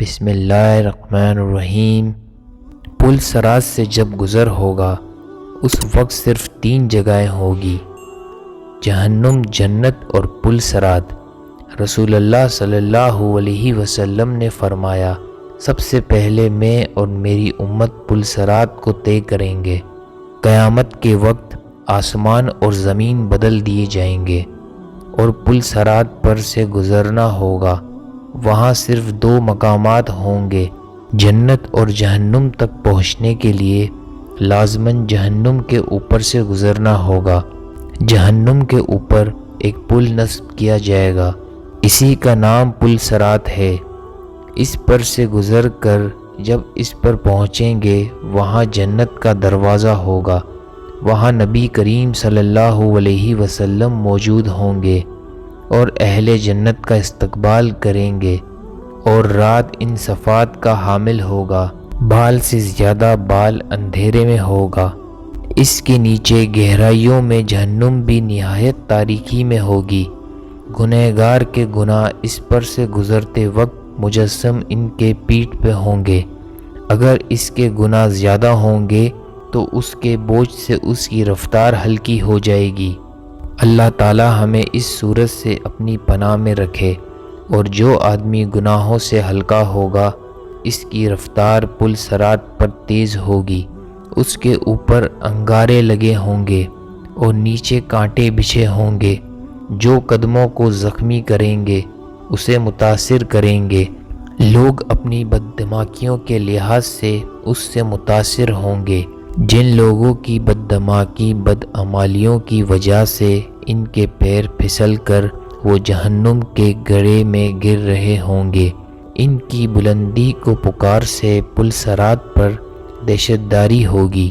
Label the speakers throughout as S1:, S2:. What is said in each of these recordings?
S1: بسم اللہ الرحمن الرحیم۔ پل صراط سے جب گزر ہوگا اس وقت صرف 3 جگہیں ہوگی، جہنم، جنت اور پل صراط۔ رسول اللہ صلی اللہ علیہ وسلم نے فرمایا، سب سے پہلے میں اور میری امت پل صراط کو طے کریں گے۔ قیامت کے وقت آسمان اور زمین بدل دیے جائیں گے اور پل صراط پر سے گزرنا ہوگا۔ وہاں صرف 2 مقامات ہوں گے۔ جنت اور جہنم تک پہنچنے کے لیے لازماً جہنم کے اوپر سے گزرنا ہوگا۔ جہنم کے اوپر ایک پل نصب کیا جائے گا، اسی کا نام پل صراط ہے۔ اس پر سے گزر کر جب اس پر پہنچیں گے وہاں جنت کا دروازہ ہوگا۔ وہاں نبی کریم صلی اللہ علیہ وسلم موجود ہوں گے اور اہل جنت کا استقبال کریں گے، اور رات ان صفات کا حامل ہوگا، بال سے زیادہ بال اندھیرے میں ہوگا۔ اس کے نیچے گہرائیوں میں جہنم بھی نہایت تاریکی میں ہوگی۔ گنہگار کے گناہ اس پر سے گزرتے وقت مجسم ان کے پیٹھ پہ ہوں گے۔ اگر اس کے گناہ زیادہ ہوں گے تو اس کے بوجھ سے اس کی رفتار ہلکی ہو جائے گی۔ اللہ تعالی ہمیں اس صورت سے اپنی پناہ میں رکھے، اور جو آدمی گناہوں سے ہلکا ہوگا اس کی رفتار پل صراط پر تیز ہوگی۔ اس کے اوپر انگارے لگے ہوں گے اور نیچے کانٹے بچھے ہوں گے جو قدموں کو زخمی کریں گے، اسے متاثر کریں گے۔ لوگ اپنی بددماغیوں کے لحاظ سے اس سے متاثر ہوں گے۔ جن لوگوں کی بددماغی بدعمالیوں کی وجہ سے ان کے پیر پھسل کر وہ جہنم کے گڑھے میں گر رہے ہوں گے، ان کی بلندی کو پکار سے پل صراط پر دہشت داری ہوگی۔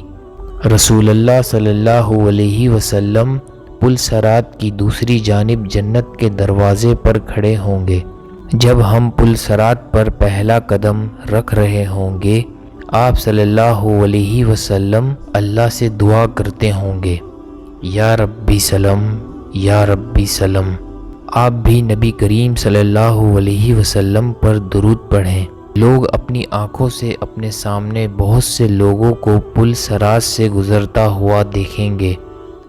S1: رسول اللہ صلی اللہ علیہ وسلم پل صراط کی دوسری جانب جنت کے دروازے پر کھڑے ہوں گے۔ جب ہم پل صراط پر پہلا قدم رکھ رہے ہوں گے، آپ صلی اللہ علیہ وسلم اللہ سے دعا کرتے ہوں گے، یا ربی سلم، یا ربی سلم۔ آپ بھی نبی کریم صلی اللہ علیہ وسلم پر درود پڑھیں۔ لوگ اپنی آنکھوں سے اپنے سامنے بہت سے لوگوں کو پل صراط سے گزرتا ہوا دیکھیں گے،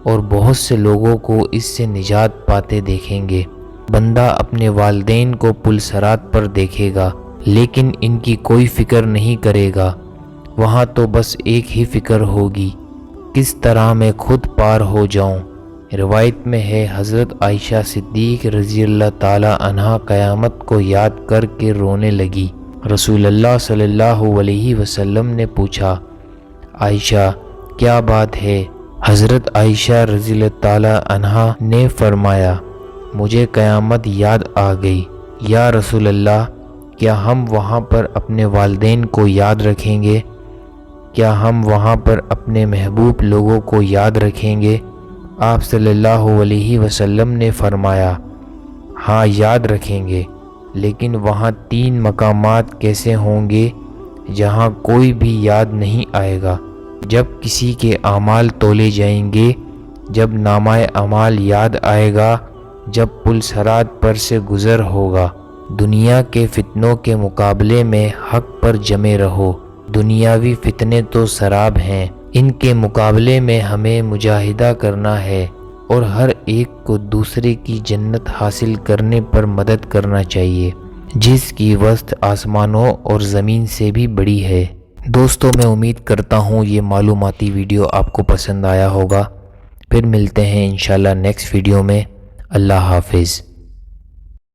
S1: اور بہت سے لوگوں کو اس سے نجات پاتے دیکھیں گے۔ بندہ اپنے والدین کو پل صراط پر دیکھے گا، لیکن ان کی کوئی فکر نہیں کرے گا۔ وہاں تو بس ایک ہی فکر ہوگی، کس طرح میں خود پار ہو جاؤں۔ روایت میں ہے، حضرت عائشہ صدیق رضی اللہ تعالی عنہا قیامت کو یاد کر کے رونے لگی۔ رسول اللہ صلی اللہ علیہ وسلم نے پوچھا، عائشہ کیا بات ہے؟ حضرت عائشہ رضی اللہ تعالی عنہا نے فرمایا، مجھے قیامت یاد آ گئی۔ یا رسول اللہ، کیا ہم وہاں پر اپنے والدین کو یاد رکھیں گے؟ کیا ہم وہاں پر اپنے محبوب لوگوں کو یاد رکھیں گے؟ آپ صلی اللہ علیہ وسلم نے فرمایا، ہاں یاد رکھیں گے، لیکن وہاں 3 مقامات کیسے ہوں گے جہاں کوئی بھی یاد نہیں آئے گا؟ جب کسی کے اعمال تولے جائیں گے، جب نامہ اعمال یاد آئے گا، جب پل صراط پر سے گزر ہوگا۔ دنیا کے فتنوں کے مقابلے میں حق پر جمے رہو۔ دنیاوی فتنے تو سراب ہیں، ان کے مقابلے میں ہمیں مجاہدہ کرنا ہے، اور ہر ایک کو دوسرے کی جنت حاصل کرنے پر مدد کرنا چاہیے، جس کی وسعت آسمانوں اور زمین سے بھی بڑی ہے۔ دوستو، میں امید کرتا ہوں یہ معلوماتی ویڈیو آپ کو پسند آیا ہوگا۔ پھر ملتے ہیں انشاءاللہ نیکسٹ ویڈیو میں۔ اللہ حافظ۔